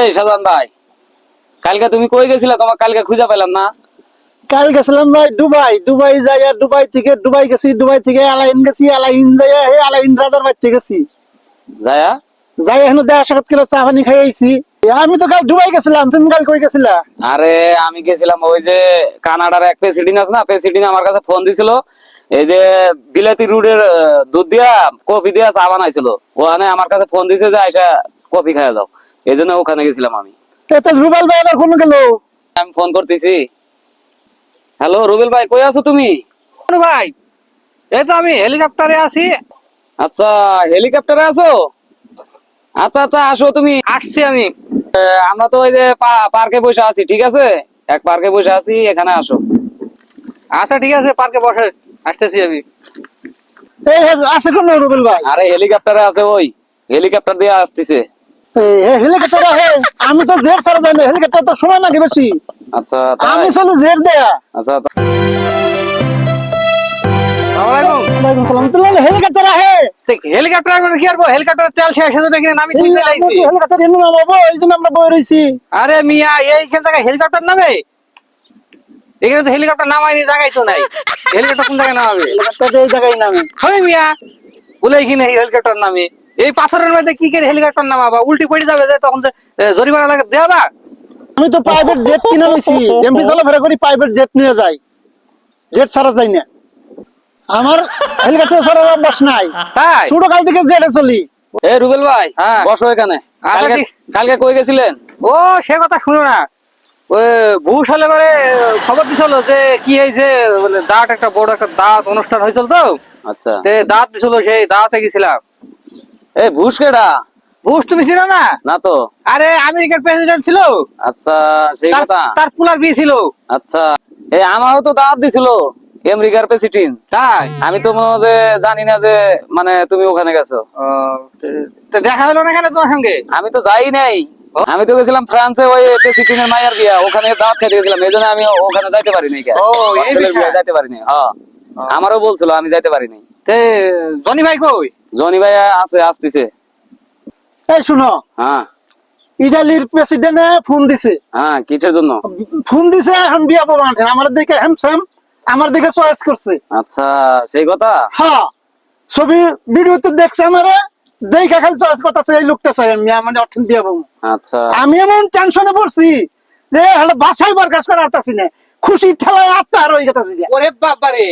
এই সাজান ভাই, কালকে তুমি কই গেছিলা? তোমার কালকে খুঁজে পেলাম না। কাল গেছিলাম ভাই দুবাই। দুবাই যাইয়া দুবাই গেছি, দুবাই থেকে আলাইন গেছি, আলাইন যাইয়া আলাইন রাজার বাড়িতে গেছি। যায়া যাই এখন দেখা সাক্ষাৎ করে চা পানি খাই আইছি। আমি তো কাল দুবাই গেছিলাম, তুমি কাল কই গেছিলা? আরে আমি গেছিলাম ওই যে কানাডার এক প্রেসিডেন্ট আছে না, প্রেসিডেন্ট আমার কাছে ফোন দিছিল। এই যে বিলাতি রুডের দুধ দিয়া কফি দিয়া চা বানাইছিল, ওখানে আমার কাছে ফোন দিছে যে আইসা কফি খাইয়া যাও। এই জন্য ওখানে গেছিলাম আমি। তাহলে রুবেল ভাই আবার ফোন গেল। আমি ফোন করতেছি। হ্যালো রুবেল ভাই, কই আছো তুমি? ভাই এই তো আমি হেলিকপ্টারে আছি। আচ্ছা হেলিকপ্টারে আছো? আচ্ছা আচ্ছা আসো তুমি। আসছি আমি। আমরা তো ওই যে পার্কে বসে আছি, ঠিক আছে? এক পার্কে বসে আছি, এখানে আসো। আচ্ছা ঠিক আছে, পার্কে বসে আসতেছি আমি। এই আছে কোন রুবেল ভাই? আরে হেলিকপ্টারে আছে, ওই হেলিকপ্টার দিয়ে আসতেছে। হেলিকপ্টার আহে, আমি তো জেট ছাড়া যাই না, হেলিকপ্টার তো সময় লাগে বেশি। আচ্ছা তাই? আমি চলে জেট দেয়া। আচ্ছা ওয়ালাইকুম সালাম। তো হেলিকপ্টার আহে, হেলিকপ্টার করে কি করবো? হেলিকপ্টার তেল শেষ হয়ে দেখি আমি খুঁজে লাইছি। হেলিকপ্টার এমনি নামাবো, এই জন্য আমরা বই রয়েছি। আরে মিয়া এইখান থেকে হেলিকপ্টার নামে? এখানে তো হেলিকপ্টার নামাইনি, জায়গায় তো নাই। হেলিকপ্টার কোন জায়গায় নামাবে? হেলিকপ্টার এই জায়গায় নামে। হয় মিয়া বলে এখানে হেলিকপ্টার নামে? এই পাথরের মধ্যে কি করে হেলিকপ্টার নামাবা? উল্টি পড়ে যাবে যে, তখন জরিমানা লাগে দেওয়া। আমি তো প্রাইভেট জেট কিনে নিয়েছি, এমপি চলাফেরা করি, প্রাইভেট জেট নিয়ে যাই, জেট ছাড়া যাই না। আমার হেলিকপ্টার ছাড়ার অভ্যাস নাই, তাই? ছোট কাল থেকে জেটে চলি। এ রুবেল ভাই, হ্যাঁ। বসো এখানে। আচ্ছা, কালকে ঠিক। কালকে কই গেছিলেন? ও সে কথা শুনো না। ওই ভূষালে করে খবর দিছিল যে কি হয়েছে, বলে দাঁত একটা বড় একটা দাঁত অনুষ্ঠান হয়েছিল তো, আচ্ছা দাঁত দিছিল, সেই দাঁতে গেছিলাম। এ ঘুষ কেডা? বুশ তুমি ছিল না? না তো। আরে আমেরিকার প্রেসিডেন্ট ছিল, আচ্ছা সেই কথা। তার পুলার বিয়ে ছিল। আচ্ছা এই আমারও তো দাওয়াত দিছিল আমেরিকার প্রেসিডেন্ট। তাই? আমি তো মনে হয় যে জানি না যে মানে তুমি ওখানে গেছো। তো দেখা হলো না কেন তোমার সঙ্গে? আমি তো যাই নাই। আমি তো গেছিলাম ফ্রান্সে, ওই প্রেসিডেন্টের মায়ের বিয়া, ওখানে দাওয়াত খেতে গেছিলাম, এই জন্য আমি ওখানে যাইতে পারিনি। ও, এই বিষয়। যাইতে পারিনি। হ্যাঁ আমারও বলছিল, আমি যাইতে পারিনি। তে জনি ভাই কই? জনি ভাই আছে, আসতেছে। এই শুনো, হ্যাঁ ইটালির প্রেসিডেন্টে ফোন দিছে। হ্যাঁ কিসের জন্য? ফোন দিছে, এখন বিয়া পাবো আনছেন, আমার দিকে হ্যামস্যাম, আমার দিকে চয়েস করছে। আচ্ছা সেই কথা। হ্যাঁ, ছবি ভিডিওতে দেখছে আমারে, দেখে খালি চয়েস করতেছে, এই লোকটা চাই আমি, মানে অর্থন বিয়া পাবো। আচ্ছা আমি এমন টেনশনে পড়ছি যে হলে বাসায় বরখাস্ত করা আসতেছি না, খুশি ঠেলায় আত্মা আর হয়ে গেছে। ওরে বাবারে,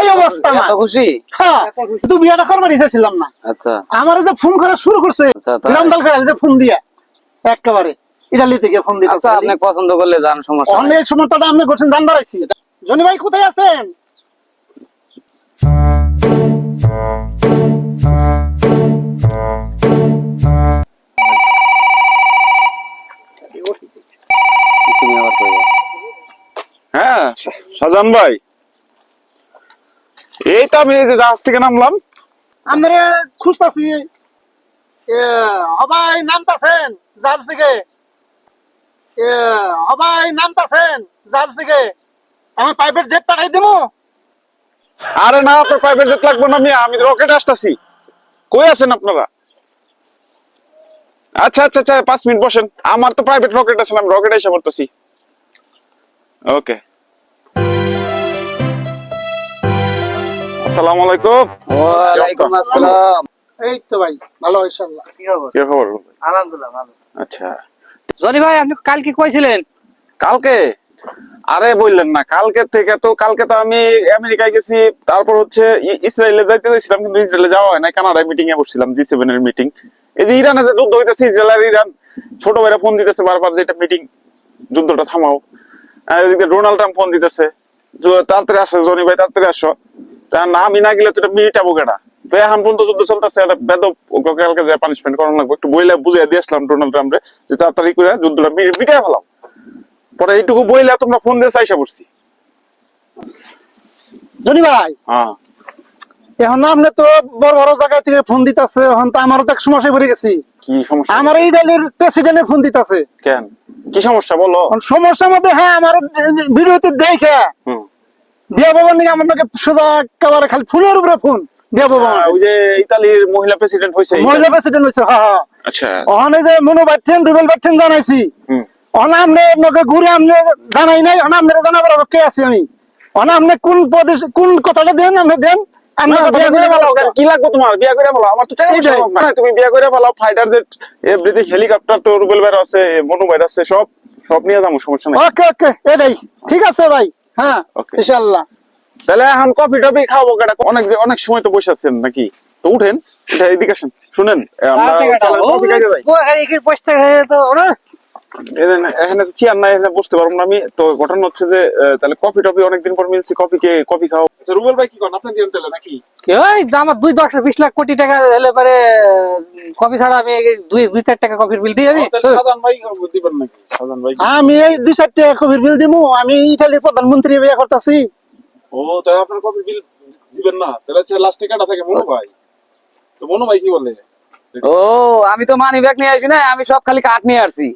এই অবস্থা আমার। এত খুশি? হ্যাঁ, তুই বিয়াটা করবার ইচ্ছেছিলাম না। আচ্ছা আমার যে ফোন করা শুরু করছে, আচ্ছা, তাই? গ্রাম দল করে যে ফোন দিয়া একেবারে ইটালি থেকে ফোন দিতে। আচ্ছা আপনি পছন্দ করলে যান, সমস্যা নাই। অনেক সময়টা আপনি করছেন, জানবার আইছি। জনি ভাই কোথায় আছেন? তুমি আবার কইবা। হ্যাঁ শাহজাহান ভাই, এই তো আমি এই যে জাহাজ থেকে নামলাম। আমরা খুঁজতাছি, সবাই নামতাছেন জাহাজ থেকে, সবাই নামতাছেন জাহাজ থেকে। আমি প্রাইভেট জেট পাঠাই দেবো। আরে না, আপনার প্রাইভেট জেট লাগবে না, আমি রকেটে আসতেছি। কই আছেন আপনারা? আচ্ছা আচ্ছা আচ্ছা 5 মিনিট বসেন, আমার তো প্রাইভেট রকেট আছে, আমি রকেটে এসে পড়তেছি। ওকে, আসসালামু আলাইকুম। ওয়ালাইকুম আসসালাম। এই তো ভাই, ভালো ইনশাআল্লাহ। কি খবর? কি খবর? আলহামদুলিল্লাহ ভালো। আচ্ছা জনি ভাই আপনি কালকে কইছিলেন? কালকে? আরে বললেন না, কালকে তো আমি আমেরিকায় গেছি, তারপর হচ্ছে ইসরায়েলে যাইতে চাইছিলাম, কিন্তু ইসরায়েলে যাওয়া হয় না। কানাডায় মিটিং এ বসছিলাম, G7 এর মিটিং। এই যে ইরানে যে যুদ্ধ হইতেছে, ইসরায়েল আর ইরান, ছোট ভাইরা ফোন দিতেছে বারবার যে এটা মিটিং, যুদ্ধটা থামাও। আর এদিকে ডোনাল্ড ট্রাম্প ফোন দিতেছে তাড়াতাড়ি আসো জনি ভাই, তাড়াতাড়ি আসো। তা না, আমি না গেলে তো এটা মিটাবো কেডা? তো এখন পর্যন্ত যুদ্ধ চলতেছে, একটা বেদব, কালকে যে পানিশমেন্ট করানো লাগবে, একটু বইলে বুঝিয়ে দিয়ে আসলাম ডোনাল্ড ট্রাম্পে যে তাড়াতাড়ি করে যুদ্ধটা মিটাই ফেলাও। পরে এইটুকু বইলে তোমরা ফোন দিয়ে চাইসা পড়ছি। জনি ভাই, হ্যাঁ এখন আপনি তো বড় বড় জায়গা থেকে ফোন দিতেছে, এখন তো আমারও তো এক সমস্যায় পড়ে গেছি। কি সমস্যা? আমার ইটালির প্রেসিডেন্টে ফোন দিতেছে। কেন, কি সমস্যা বলো? সমস্যার মধ্যে, হ্যাঁ, আমার ভিডিওতে দেখে হুম। বিয়া বাবার নিয়ে আমাকে সোজা একেবারে খালি ফোনের উপরে ফোন। বিয়া বাবা ওই যে ইতালির মহিলা প্রেসিডেন্ট হয়েছে, মহিলা প্রেসিডেন্ট হয়েছে। হ্যাঁ হ্যাঁ, আচ্ছা ওখানে যে মনো বাইঠেন রুবেল বাইঠেন জানাইছি হুম ওখানে আপনি নকে ঘুরে আপনি জানাই নাই ওখানে আপনার জানাবার কে আছি আমি ওখানে আপনি কোন পদে কোন কথাটা দেন আপনি দেন আপনি না, কথাটা বিয়া করে দিলে ভালো, কি লাগবে তোমার বিয়া করে ভালো, আমার তো টাকা এইটাই। পয়সা নাই। তুমি বিয়া করে ভালো, ফাইটার জেট এভরিথিং, হেলিকপ্টার তো রুবেল ভাইয়ের আছে, মনু ভাইয়ের আছে, সব সব নিয়ে যাবো, সমস্যা নাই। ওকে ওকে এটাই ঠিক আছে ভাই হ্যাঁ Okay. ইনশাআল্লাহ তাহলে এখন কফি টফি খাওয়াবো কেটা, অনেক সময় তো বসে আছেন নাকি, তো উঠেন, উঠে এদিকে আসেন, শুনেন আমরা চলেন কফি খাইতে যাই। বসতে তো ওরা এখানে তো চেয়ার নাই, এখানে বসতে পারবো না আমি, তো ঘটনা হচ্ছে যে তাহলে কফি টফি অনেকদিন পর মিলছি, কফি খাও। আচ্ছা রুবেল ভাই কি করেন, আপনি দিন তাহলে নাকি? ওই আমার 2-10-20 লাখ কোটি টাকা হলে পরে কফি ছাড়া আমি 2-4 টাকা কফির বিল দিয়ে যাবি। তাহলে সাজান ভাই দিবেন নাকি? সাজান ভাই আমি এই 2-4 টাকা কবির বিল দিমু আমি ইতালির প্রধানমন্ত্রী বিয়ে করতেছি ও তাহলে আপনার কফির বিল দিবেন না, তাহলে হচ্ছে লাস্টে কাটা থাকে মনু ভাই, তো মনু ভাই কি বলে? ও আমি তো মানি ব্যাগ নিয়ে আসি না, আমি সব খালি কাঠ নিয়ে আসছি।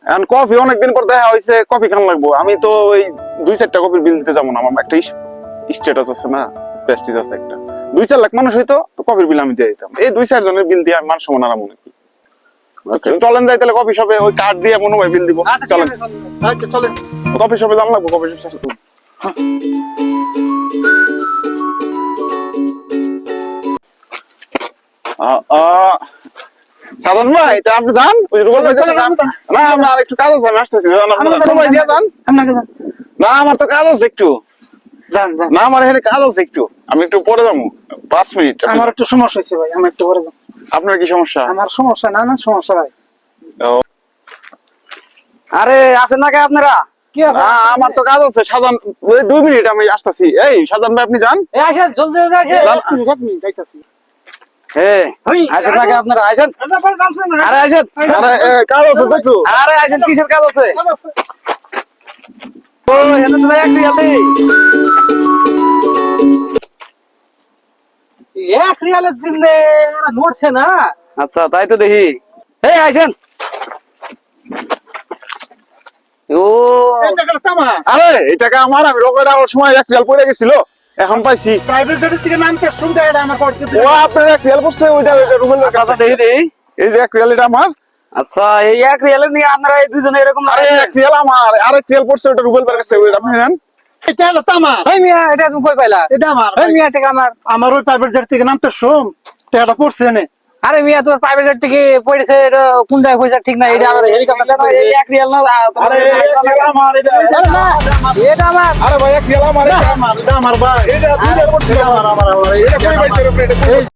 এখন কফি অনেকদিন পর দেখা হয়েছে, কফি খান লাগবো, আমি তো ওই 2-4টা কফির বিল দিতে যাবো না, আমার একটা স্ট্যাটাস আছে না, প্রেস্টিজ আছে একটা, 2-4 লাখ মানুষ হইতো তো কফির বিল আমি দিয়ে দিতাম, এই 2-4 জনের বিল দিয়ে আমি মান সমান আরাম নাকি। চলেন যাই তাহলে কফি শপে, ওই কার্ড দিয়ে মনে হয় বিল দিব, চলেন আচ্ছা চলে কফি শপে জান লাগবো, কফি শপ সাধন ভাই, তা আপনি যান, ওই রুবেল ভাই যান। না আমার আর একটু কাজ আছে, আমি আসতেছি, যান আপনারা, রুবেল ভাই নিয়ে যান। আপনাকে যান না আমার তো কাজ আছে একটু, যান যান না আমার এখানে কাজ আছে একটু, আমি একটু পরে যাবো 5 মিনিট। আমার একটু সমস্যা হয়েছে ভাই আমি একটু পরে যান আপনার কি সমস্যা? আমার সমস্যা না সমস্যা ভাই আরে আসেন না কে আপনারা? না, আমার তো কাজ আছে সাজান, ওই 2 মিনিট আমি আসতেছি। এই সাজান ভাই আপনি যান। এই আসেন জলদি জলদি আসেন। এক মিনিট যাইতাছি হ্যাঁ আসেন না কে আপনারা? আসেন, আরে আসেন, আরে কাজ আছে তো একটু। আরে আসেন, কিসের কাজ আছে? ও এখানে তো এক রিয়ালি। এক রিয়ালের জন্য নড়ছে না। আচ্ছা তাই তো দেখি। এই আসেন। ও এই টাকাটা তামা আরে এই টাকা আমার, আমি রোগে যাওয়ার সময় 1 রিয়াল পড়ে গেছিল, এখন পাইছি। প্রাইভেট জেটের থেকে নামতে শুনতে এটা আমার পড়তে ও আপনার 1 রিয়াল পড়ছে, ওইটা রুবেলের আচ্ছা কাছে। দেখি দেখি। এই যে 1 রিয়াল এটা আমার। আচ্ছা এই এক রিয়ালের নিয়ে আপনারা এই দুজনে এরকম আরে লাগাইছেন? 1 রিয়াল আমার, আর 1 রিয়াল পড়ছে, ওটা রুবেলের কাছে, ওই আপনি নেন। এটা হলো তামা এই মিয়া এটা তুমি কই পাইলা? এটা আমার এই মিয়া টাকা আমার। আমার ওই প্রাইভেট জেট থেকে নামতে শুন টাকাটা পড়ছে এনে আরে মিয়া তোমার প্রাইভেট জেট থেকে পড়েছে, এটা কোন জায়গায় পয়সা ঠিক না, এটা আমার হেলিকপ্টার। এই এক রিয়াল না আরে 1 রিয়াল আমার এটা। এটা আমার। আরে ভাই 1 রিয়াল আমার, এটা এটা আমার ভাই এটা 2 রিয়াল পড়ছে এটা আমার এটা কই পাইছে রুবেল? এটা কই পাইছে?